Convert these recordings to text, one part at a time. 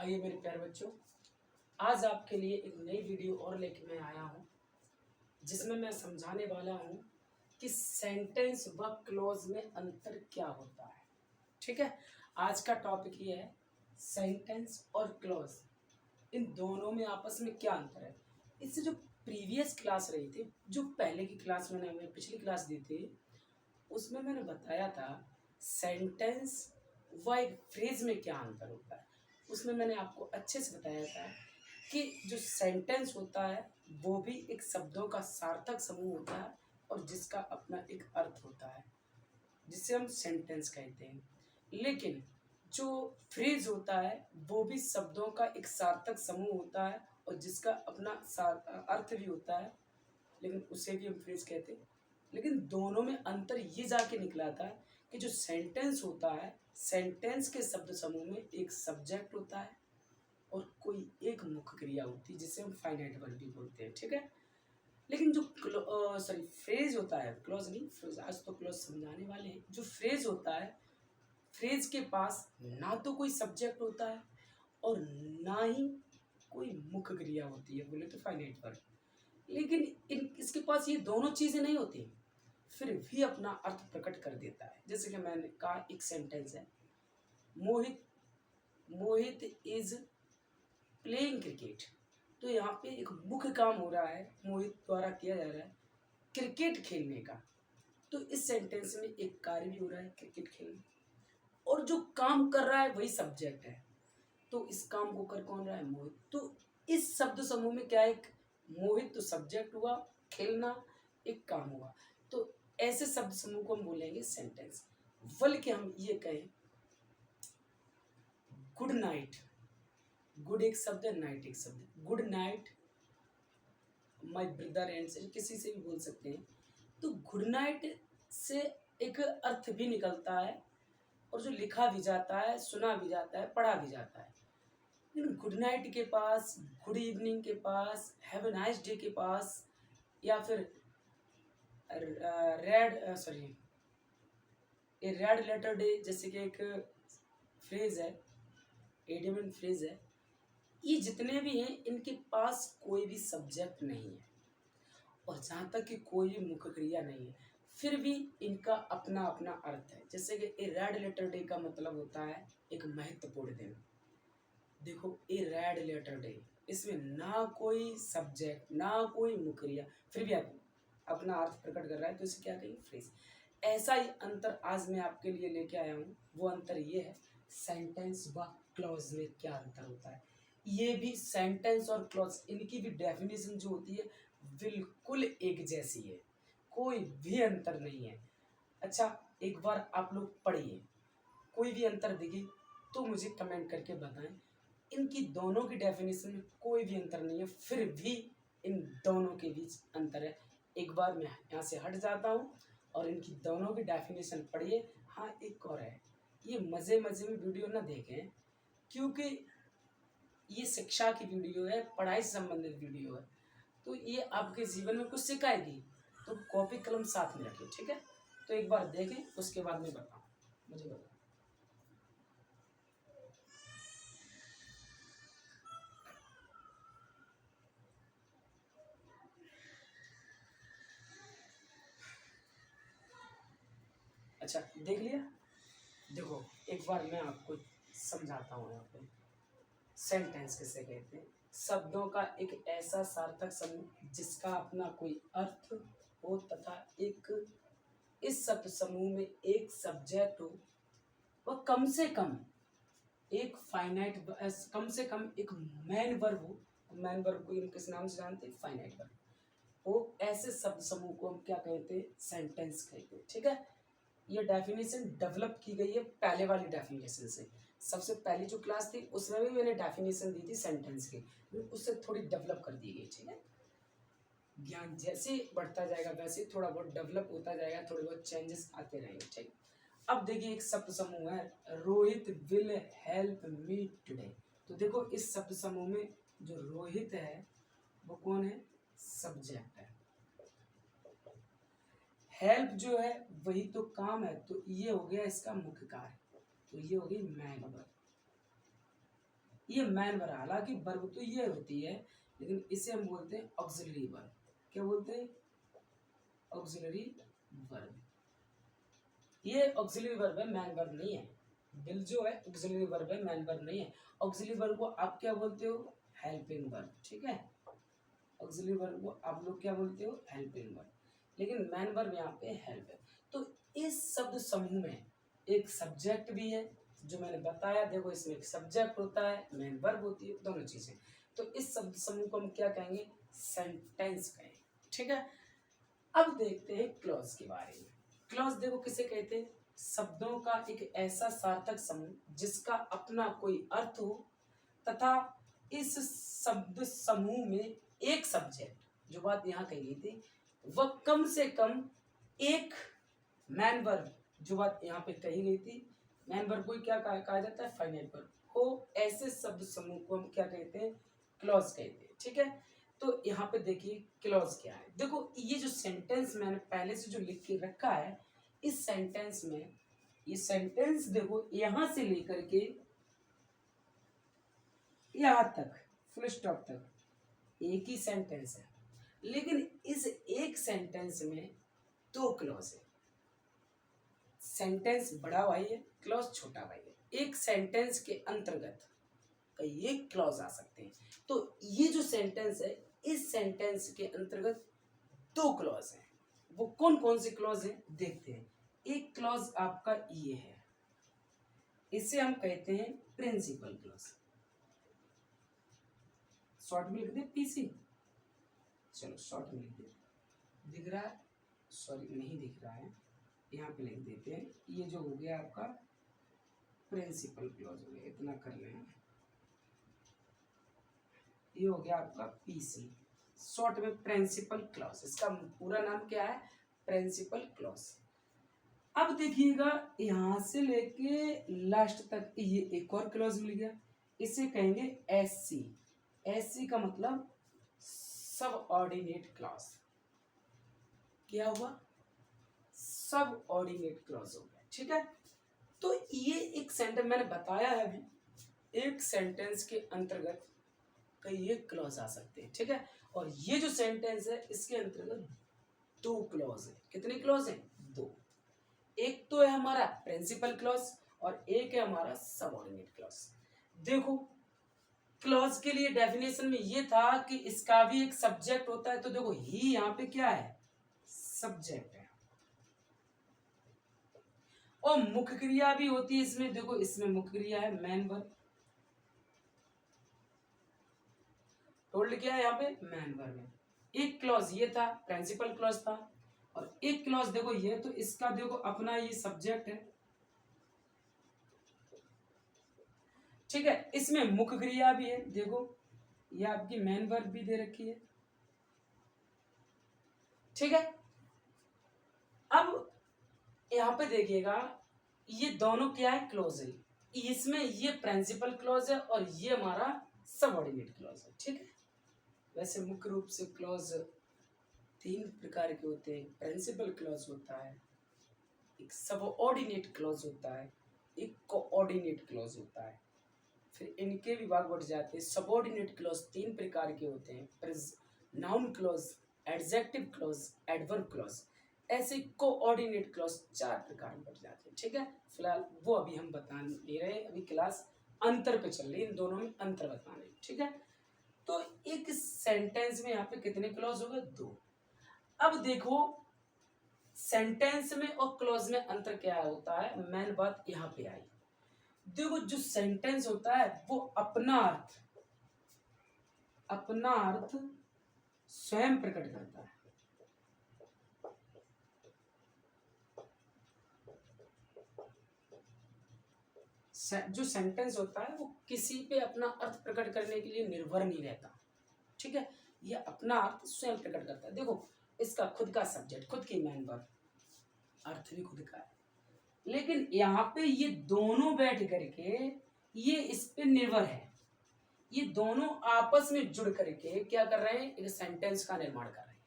आइए मेरे प्यारे बच्चों, आज आपके लिए एक नई वीडियो और लेके मैं आया हूँ जिसमें मैं समझाने वाला हूँ कि सेंटेंस व क्लॉज में अंतर क्या होता है। ठीक है, आज का टॉपिक ये है सेंटेंस और क्लॉज, इन दोनों में आपस में क्या अंतर है। इससे जो प्रीवियस क्लास रही थी, जो पहले की क्लास मैंने पिछली क्लास दी थी, उसमें मैंने बताया था सेंटेंस व एक फ्रेज में क्या अंतर होता है। उसमें मैंने आपको अच्छे से बताया था कि जो सेंटेंस होता है वो भी एक शब्दों का सार्थक समूह होता है और जिसका अपना एक अर्थ होता है, जिसे हम सेंटेंस कहते हैं। लेकिन जो फ्रेज होता है वो भी शब्दों का एक सार्थक समूह होता है और जिसका अपना अर्थ भी होता है, लेकिन उसे भी हम फ्रेज कहते हैं। लेकिन दोनों में अंतर ये जाके निकला था कि जो सेंटेंस होता है, सेंटेंस के शब्द समूह में एक सब्जेक्ट होता है और कोई एक मुख्य क्रिया होती है जिसे हम फाइनाइट वर्ब भी बोलते हैं। ठीक है, लेकिन जो फ्रेज होता है, क्लॉज नहीं, फ्रेज आज तो क्लॉज समझाने वाले हैं। जो फ्रेज होता है, फ्रेज के पास ना तो कोई सब्जेक्ट होता है और ना ही कोई मुख्य क्रिया होती है, बोले तो फाइनाइट वर्ब। लेकिन इसके पास ये दोनों चीज़ें नहीं होती, फिर भी अपना अर्थ प्रकट कर देता है। जैसे कि मैंने कहा, एक सेंटेंस है, मोहित मोहित इज प्लेइंग क्रिकेट। तो यहाँ पे एक मुख्य काम हो रहा है, मोहित द्वारा किया जा रहा है क्रिकेट खेलने का। तो इस सेंटेंस में एक कार्य भी हो रहा है, क्रिकेट खेलना, और जो काम कर रहा है वही सब्जेक्ट है। तो इस काम को कर कौन रहा है? मोहित। तो इस शब्द समूह में क्या है? मोहित तो सब्जेक्ट हुआ, खेलना एक काम हुआ। तो ऐसे शब्द समूह को हम बोलेंगे सेंटेंस। बल्कि हम ये कहें गुड नाइट, गुड एक शब्द है, नाइट एक शब्द है। Good night my brother and sister, किसी से भी बोल सकते हैं। तो गुड नाइट से एक अर्थ भी निकलता है और जो लिखा भी जाता है, सुना भी जाता है, पढ़ा भी जाता है। लेकिन गुड नाइट के पास, गुड इवनिंग के पास, हैव ए नाइस डे के पास, या फिर ए रेड लेटर डे जैसे कि एक फ्रेज है, एडियम एंड फ्रेज है, ये जितने भी हैं इनके पास कोई भी सब्जेक्ट नहीं है और जहाँ तक कि कोई भी मुख्य क्रिया नहीं है, फिर भी इनका अपना अपना अर्थ है। जैसे कि ए रेड लेटर डे का मतलब होता है एक महत्वपूर्ण दिन। देखो, ए रेड लेटर डे, इसमें ना कोई सब्जेक्ट ना कोई मुख्य क्रिया, फिर भी अपना अर्थ प्रकट कर रहा है, तो इसे क्या कहेंगे? फ्रेज। ऐसा ही अंतर आज मैं आपके लिए लेके आया हूँ। वो अंतर ये है, सेंटेंस व क्लॉज में क्या अंतर होता है। ये भी सेंटेंस और क्लॉज, इनकी भी डेफिनेशन जो होती है बिल्कुल एक जैसी है, कोई भी अंतर नहीं है। अच्छा, एक बार आप लोग पढ़िए, कोई भी अंतर दिखे तो मुझे कमेंट करके बताएं। इनकी दोनों की डेफिनेशन में कोई भी अंतर नहीं है, फिर भी इन दोनों के बीच अंतर है। एक बार मैं यहाँ से हट जाता हूँ और इनकी दोनों की डेफिनेशन पढ़िए। हाँ, एक और है, ये मज़े मज़े में वीडियो ना देखें, क्योंकि ये शिक्षा की वीडियो है, पढ़ाई से संबंधित वीडियो है, तो ये आपके जीवन में कुछ सिखाएगी। तो कॉपी कलम साथ में रखें, ठीक है। तो एक बार देखें, उसके बाद में बताऊँ, मुझे बताओ। अच्छा, देख लिया? देखो, एक बार मैं आपको समझाता हूँ। यहाँ पे सेंटेंस किसे कहते हैं? शब्दों का एक ऐसा सार्थक समूह जिसका अपना कोई अर्थ हो तथा एक इस शब्द समूह में एक सब्जेक्ट हो, वह कम से कम एक फाइनाइट, कम से कम एक मैन वर्ब हो। मैन वर्ब को हम किस नाम से जानते हैं? Finite verb. वो ऐसे शब्द समूह को हम क्या कहते हैं? सेंटेंस कहते हैं। ठीक है, ये डेफिनेशन डेवलप की गई है पहले वाली डेफिनेशन से। सबसे पहली जो क्लास थी उसमें भी मैंने डेफिनेशन दी थी सेंटेंस की, उससे थोड़ी डेवलप कर दी गई। ठीक है, ज्ञान जैसे बढ़ता जाएगा वैसे थोड़ा बहुत डेवलप होता जाएगा, थोड़े बहुत चेंजेस आते रहेंगे। ठीक, अब देखिए, एक शब्द समूह है, Rohit will help me today. तो देखो, इस शब्द समूह में जो रोहित है वो कौन है? सब्जेक्ट है। हेल्प जो है वही तो काम है, तो ये हो गया इसका मुख्य कार्य, तो ये हो गई मैन वर्ब। ये मैन वर्ब, हालांकि वर्ब तो ये होती है, लेकिन इसे हम बोलते हैं ऑक्सिलरी वर्ब। क्या बोलते हैं? Auxiliary verb. ये ऑक्सिलरी वर्ब है, मैन वर्ब नहीं है। विल जो है ऑक्सिलरी वर्ब है, मैन वर्ब नहीं है। ऑक्सिलरी वर्ब को आप क्या बोलते हो? Helping verb. ठीक है, ऑक्सिलरी वर्ब को आप लोग क्या बोलते हो? Helping verb. लेकिन मैन वर्ब यहाँ पे हेल्प है। तो इस शब्द समूह में एक सब्जेक्ट भी है, जो मैंने बताया। देखो, इसमें एक सब्जेक्ट होता है, मैन वर्ब होती है, दोनों चीजें। तो इस शब्द समूह को हम क्या कहेंगे? सेंटेंस कहेंगे। ठीक है, अब देखते हैं क्लॉज के बारे में। क्लॉज देखो किसे कहते हैं? शब्दों का एक ऐसा सार्थक समूह जिसका अपना कोई अर्थ हो, तथा इस शब्द समूह में एक सब्जेक्ट, जो बात यहाँ कही गई थी, वह कम से कम एक मैन वर्ब, जो बात यहाँ पे कही गई थी, मैन वर्ब को क्या कहा जाता है? फाइनाइट वर्ब हो। ऐसे शब्द समूह को हम क्या कहते हैं? क्लॉज कहते हैं। ठीक है, तो यहाँ पे देखिए क्लॉज क्या है। देखो, ये जो सेंटेंस मैंने पहले से जो लिख के रखा है, इस सेंटेंस में, ये सेंटेंस देखो यहां से लेकर के यहां तक, फुल स्टॉप तक एक ही सेंटेंस है, लेकिन इस एक सेंटेंस में दो क्लॉज है। सेंटेंस बड़ा भाई है, क्लॉज छोटा भाई है। एक सेंटेंस के अंतर्गत कई एक क्लॉज आ सकते हैं। तो ये जो सेंटेंस है, इस सेंटेंस के अंतर्गत दो क्लॉज हैं। वो कौन कौन सी क्लॉज है देखते हैं। एक क्लॉज आपका ये है, इसे हम कहते हैं प्रिंसिपल क्लॉज। शॉर्ट में लिख दे पीसी, चलो शॉर्ट में लिख दे, दिख रहा है? सॉरी नहीं दिख रहा है, यहाँ पे लिख देते हैं। ये जो हो गया आपका प्रिंसिपल क्लॉज हो गया, इतना कर लें। ये हो गया आपका पीसी, शॉर्ट में प्रिंसिपल क्लॉज। इसका पूरा नाम क्या है? Principal clause. अब देखिएगा, यहां से लेके लास्ट तक ये एक और क्लॉज मिल गया, इसे कहेंगे एससी। एससी का मतलब सब ऑर्डिनेट क्लॉज। क्या हुआ? सब ऑर्डिनेट क्लॉज हो गया। ठीक है, तो ये एक सेंटेंस मैंने बताया है अभी, एक सेंटेंस के अंतर्गत कई एक क्लॉज आ सकते हैं। ठीक है, और ये जो सेंटेंस है, इसके अंतर्गत दो क्लॉज है। कितने क्लॉज हैं? दो। एक तो है हमारा प्रिंसिपल क्लॉज और एक है हमारा सबऑर्डिनेट क्लॉज। देखो, क्लॉज के लिए डेफिनेशन में ये था कि इसका भी एक सब्जेक्ट होता है। तो देखो, ही यहाँ पे क्या है? सब्जेक्ट है। और मुख्य क्रिया भी होती है इसमें। देखो, इसमें मुख्य क्रिया है मैन वर्ब। टोल्ड क्या है यहाँ पे? मैन वर्ब है। एक क्लॉज ये था, प्रिंसिपल क्लॉज था, और एक क्लॉज देखो ये, तो इसका देखो अपना ये सब्जेक्ट है। ठीक है, इसमें मुख्य क्रिया भी है। देखो, ये आपकी मैन वर्ब भी दे रखी है। ठीक है, अब यहाँ पे देखिएगा, ये दोनों क्या है? क्लॉज है। इसमें ये प्रिंसिपल क्लॉज है और ये हमारा सबऑर्डिनेट क्लॉज है। ठीक है, वैसे मुख्य रूप से क्लॉज तीन प्रकार के होते हैं। प्रिंसिपल क्लॉज होता है, एक सबऑर्डिनेट क्लॉज होता है, एक कोऑर्डिनेट क्लॉज होता है। फिर इनके विभाग बढ़ जाते हैं। सबऑर्डिनेट क्लॉज तीन प्रकार के होते हैं, noun clause, adjective clause, adverb clause. ऐसे कोऑर्डिनेट क्लॉज चार प्रकार में बढ़ जाते हैं। ठीक है, फिलहाल वो अभी हम बता नहीं रहे, अभी क्लास अंतर पे चल रही है, इन दोनों में अंतर बताने। ठीक है, तो एक सेंटेंस में यहाँ पे कितने क्लॉज हो गए? दो। अब देखो, सेंटेंस में और क्लॉज में अंतर क्या होता है, मेन बात यहाँ पे आई। देखो, जो सेंटेंस होता है वो अपना अर्थ स्वयं प्रकट करता है। जो सेंटेंस होता है वो किसी पे अपना अर्थ प्रकट करने के लिए निर्भर नहीं रहता। ठीक है, ये अपना अर्थ स्वयं प्रकट करता है। देखो, इसका खुद का सब्जेक्ट, खुद की मैन वर्ब, अर्थ भी खुद का है, लेकिन यहाँ पे ये दोनों बैठ करके ये इस पे निर्भर है। ये दोनों आपस में जुड़ करके क्या कर रहे हैं? एक सेंटेंस का निर्माण कर रहे हैं।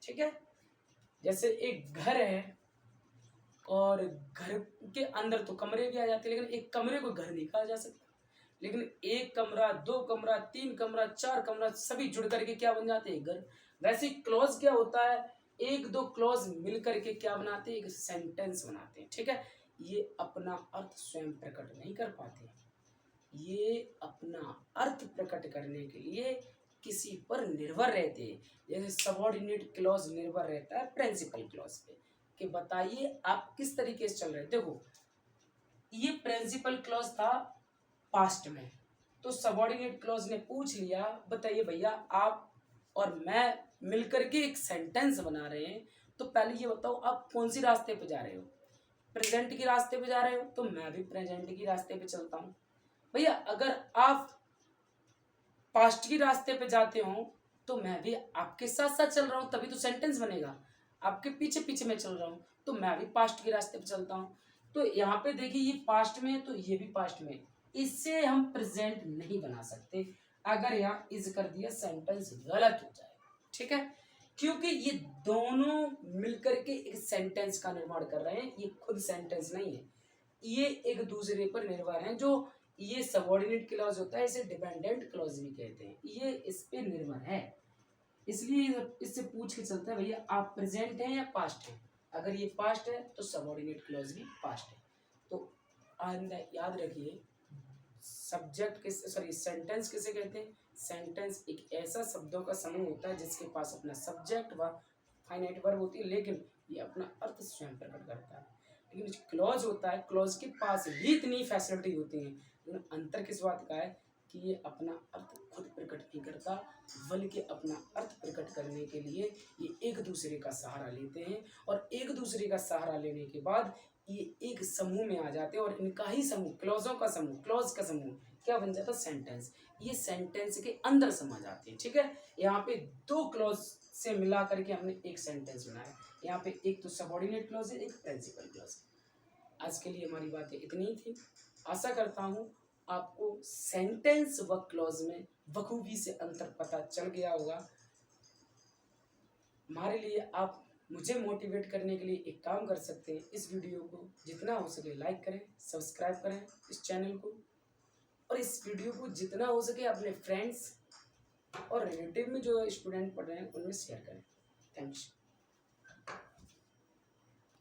ठीक है, जैसे एक घर है और घर के अंदर तो कमरे भी आ जाते हैं, लेकिन एक कमरे को घर नहीं कहा जा सकता। लेकिन एक कमरा, दो कमरा, तीन कमरा, चार कमरा सभी जुड़ करके क्या बन जाते हैं? घर। वैसे क्लॉज क्या होता है? एक दो क्लॉज मिल करके क्या बनाते हैं? एक सेंटेंस बनाते हैं। ठीक है, ये अपना अर्थ स्वयं प्रकट नहीं कर पाते, ये अपना अर्थ प्रकट करने के लिए किसी पर निर्भर रहते हैं। जैसे सबॉर्डिनेट क्लॉज निर्भर रहता है प्रिंसिपल क्लॉज पे, कि बताइए आप किस तरीके से चल रहे हैं। देखो, ये प्रिंसिपल क्लॉज था पास्ट में, तो सबॉर्डिनेट क्लॉज ने पूछ लिया, बताइए भैया आप और मैं मिलकर के एक सेंटेंस बना रहे हैं, तो पहले ये बताओ आप कौन सी रास्ते पे जा रहे हो? प्रेजेंट की रास्ते पे जा रहे हो, तो मैं भी प्रेजेंट की रास्ते पे चलता हूँ। भैया अगर आप पास्ट की रास्ते पे जाते हो, तो मैं भी आपके साथ साथ चल रहा हूँ, तभी तो सेंटेंस बनेगा। आपके पीछे पीछे मैं चल रहा हूँ, तो मैं भी पास्ट के रास्ते पे चलता हूँ। तो यहाँ पे देखिए, ये पास्ट में है तो ये भी पास्ट में है, इससे हम प्रेजेंट नहीं बना सकते। अगर यहाँ इज कर दिया, सेंटेंस गलत हो जाएगा। ठीक है, क्योंकि ये दोनों मिलकर के एक सेंटेंस का निर्माण कर रहे हैं, ये खुद सेंटेंस नहीं है, ये एक दूसरे पर निर्भर हैं। जो ये सबॉर्डिनेट क्लॉज होता है, इसे डिपेंडेंट क्लॉज भी कहते हैं, ये इस पे निर्भर है। इसलिए इससे पूछ के चलता है भैया आप प्रेजेंट हैं या पास्ट है। अगर ये पास्ट है तो सबॉर्डिनेट क्लॉज भी पास्ट है। तो याद रखिए, सब्जेक्ट किस सॉरी सेंटेंस किसे कहते हैं? सेंटेंस एक ऐसा शब्दों का समूह होता है जिसके पास अपना सब्जेक्ट व फाइनाइट वर्ब होती है, लेकिन ये अपना अर्थ स्वयं प्रकट करता है। लेकिन क्लॉज होता है, क्लॉज के पास भी इतनी फैसिलिटी होती है, लेकिन अंतर किस बात का है कि ये अपना अर्थ खुद प्रकट नहीं करता, बल्कि अपना अर्थ प्रकट करने के लिए ये एक दूसरे का सहारा लेते हैं, और एक दूसरे का सहारा लेने के बाद ये एक समूह में आ जाते हैं, और इनका ही समूह, क्लॉजों का समूह, क्लॉज का समूह क्या बन जाता है? सेंटेंस। ये सेंटेंस के अंदर समा जाते हैं। ठीक है, यहाँ पे दो क्लॉज से मिला करके हमने एक सेंटेंस बनाया। यहाँ पे एक तो सबॉर्डिनेट क्लॉज है, एक प्रिंसिपल क्लॉज। आज के लिए हमारी बातें इतनी ही थी। आशा करता हूँ आपको सेंटेंस व क्लॉज में बखूबी से अंतर पता चल गया होगा। हमारे लिए आप मुझे मोटिवेट करने के लिए एक काम कर सकते हैं, इस वीडियो को जितना हो सके लाइक करें, सब्सक्राइब करें इस चैनल को, और इस वीडियो को जितना हो सके अपने फ्रेंड्स और रिलेटिव में जो स्टूडेंट पढ़ रहे हैं उनमें शेयर करें। थैंक्स।